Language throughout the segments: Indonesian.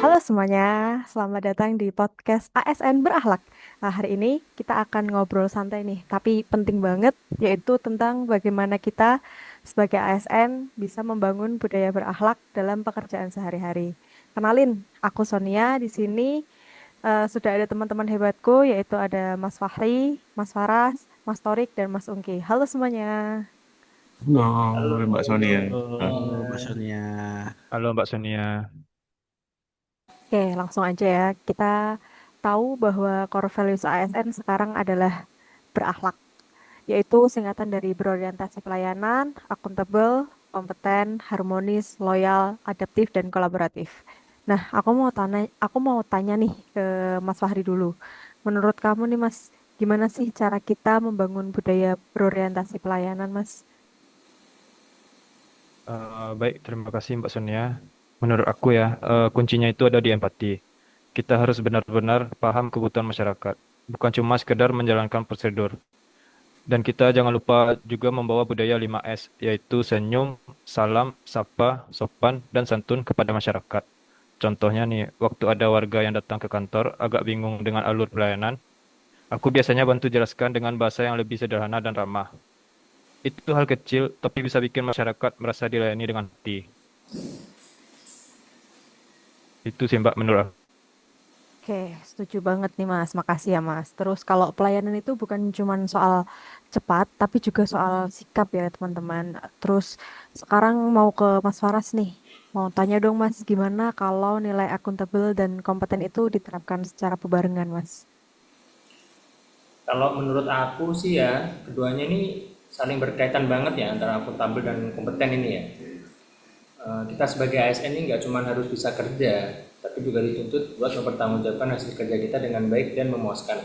Halo semuanya, selamat datang di podcast ASN Berakhlak. Nah, hari ini kita akan ngobrol santai nih, tapi penting banget, yaitu tentang bagaimana kita sebagai ASN bisa membangun budaya berakhlak dalam pekerjaan sehari-hari. Kenalin, aku Sonia. Di sini sudah ada teman-teman hebatku, yaitu ada Mas Fahri, Mas Faras, Mas Torik, dan Mas Ungki. Halo semuanya. Halo Halo Mbak Sonia. Ah, Mbak Sonia. Sonia. Halo Mbak Sonia. Oke, langsung aja ya. Kita tahu bahwa core values ASN sekarang adalah berakhlak, yaitu singkatan dari berorientasi pelayanan, akuntabel, kompeten, harmonis, loyal, adaptif, dan kolaboratif. Nah, aku mau tanya nih ke Mas Fahri dulu. Menurut kamu nih Mas, gimana sih cara kita membangun budaya berorientasi pelayanan, Mas? Baik, terima kasih Mbak Sonia. Menurut aku ya, kuncinya itu ada di empati. Kita harus benar-benar paham kebutuhan masyarakat, bukan cuma sekedar menjalankan prosedur. Dan kita jangan lupa juga membawa budaya 5S, yaitu senyum, salam, sapa, sopan, dan santun kepada masyarakat. Contohnya nih, waktu ada warga yang datang ke kantor agak bingung dengan alur pelayanan, aku biasanya bantu jelaskan dengan bahasa yang lebih sederhana dan ramah. Itu hal kecil, tapi bisa bikin masyarakat merasa dilayani dengan hati. Itu sih Mbak menurut aku. Oke, setuju banget nih Mas. Makasih ya Mas. Terus kalau pelayanan itu bukan cuma soal cepat, tapi juga soal sikap ya teman-teman. Terus sekarang mau ke Mas Faras nih. Mau tanya dong Mas, gimana kalau nilai akuntabel dan kompeten itu diterapkan secara bebarengan Mas? Kalau menurut aku sih ya, keduanya ini saling berkaitan banget ya antara akuntabel dan kompeten ini ya. Kita sebagai ASN ini nggak cuma harus bisa kerja, tapi juga dituntut buat mempertanggungjawabkan hasil kerja kita dengan baik dan memuaskan.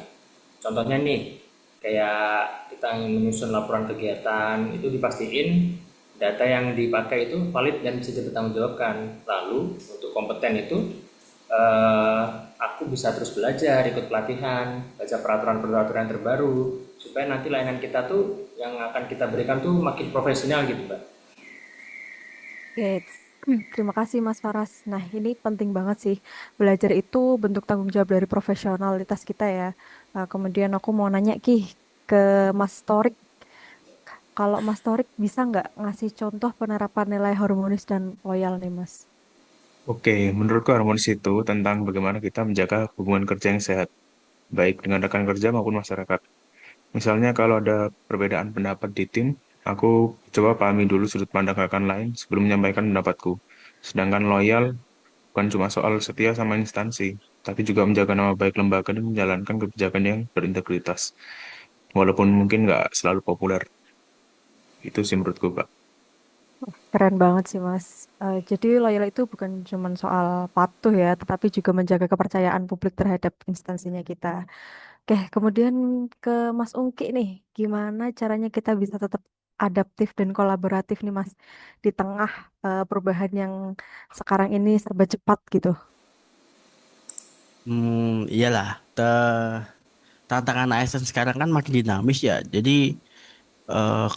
Contohnya nih, kayak kita ingin menyusun laporan kegiatan, itu dipastiin data yang dipakai itu valid dan bisa dipertanggungjawabkan. Lalu untuk kompeten itu eh, aku bisa terus belajar, ikut pelatihan, baca peraturan-peraturan terbaru, supaya nanti layanan kita tuh yang akan kita berikan tuh makin profesional gitu, Mbak. Oke, terima kasih Mas Faras. Nah, ini penting banget sih. Belajar itu bentuk tanggung jawab dari profesionalitas kita ya. Kemudian aku mau nanya ke Mas Torik. Kalau Mas Torik bisa nggak ngasih contoh penerapan nilai harmonis dan loyal nih Mas? Oke, menurutku harmonis itu tentang bagaimana kita menjaga hubungan kerja yang sehat, baik dengan rekan kerja maupun masyarakat. Misalnya kalau ada perbedaan pendapat di tim, aku coba pahami dulu sudut pandang rekan lain sebelum menyampaikan pendapatku. Sedangkan loyal bukan cuma soal setia sama instansi, tapi juga menjaga nama baik lembaga dan menjalankan kebijakan yang berintegritas. Walaupun mungkin nggak selalu populer. Itu sih menurutku, Pak. Keren banget sih Mas. Jadi loyal itu bukan cuma soal patuh ya, tetapi juga menjaga kepercayaan publik terhadap instansinya kita. Oke, kemudian ke Mas Ungki nih, gimana caranya kita bisa tetap adaptif dan kolaboratif nih Mas di tengah perubahan yang sekarang ini serba cepat gitu. Iyalah, tantangan ASN sekarang kan makin dinamis ya. Jadi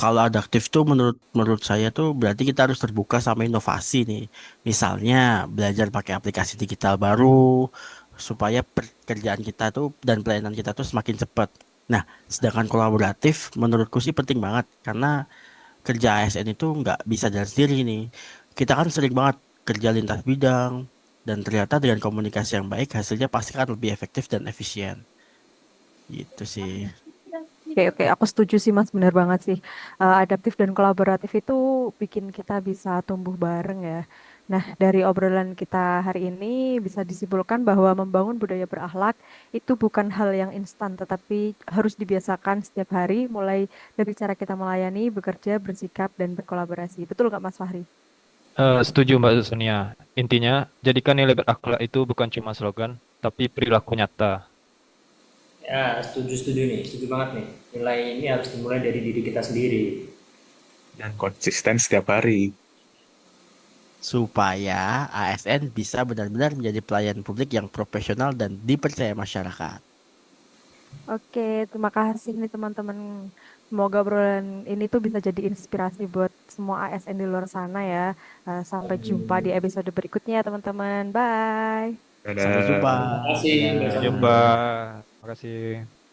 kalau adaptif tuh menurut menurut saya tuh berarti kita harus terbuka sama inovasi nih. Misalnya belajar pakai aplikasi digital baru supaya pekerjaan kita tuh dan pelayanan kita tuh semakin cepat. Nah, sedangkan kolaboratif menurutku sih penting banget karena kerja ASN itu nggak bisa jalan sendiri nih. Kita kan sering banget kerja lintas bidang dan ternyata dengan komunikasi yang baik hasilnya pasti kan lebih efektif dan efisien. Gitu sih. Oke, oke, aku setuju sih Mas, benar banget sih. Adaptif dan kolaboratif itu bikin kita bisa tumbuh bareng ya. Nah, dari obrolan kita hari ini bisa disimpulkan bahwa membangun budaya berakhlak itu bukan hal yang instan, tetapi harus dibiasakan setiap hari, mulai dari cara kita melayani, bekerja, bersikap, dan berkolaborasi. Betul nggak Mas Fahri? Setuju Mbak Sonia. Intinya, jadikan nilai berakhlak itu bukan cuma slogan, tapi perilaku nyata. Ya, setuju-setuju nih, setuju banget nih. Nilai ini harus dimulai dari diri kita sendiri. Dan konsisten setiap hari. Supaya ASN bisa benar-benar menjadi pelayan publik yang profesional dan dipercaya masyarakat. Oke, terima kasih nih teman-teman. Semoga obrolan ini tuh bisa jadi inspirasi buat semua ASN di luar sana ya. Sampai jumpa di episode berikutnya teman-teman. Bye. Sampai Dadah. jumpa. Terima kasih Mbak Dadah. Sonia. Jumpa. Makasih.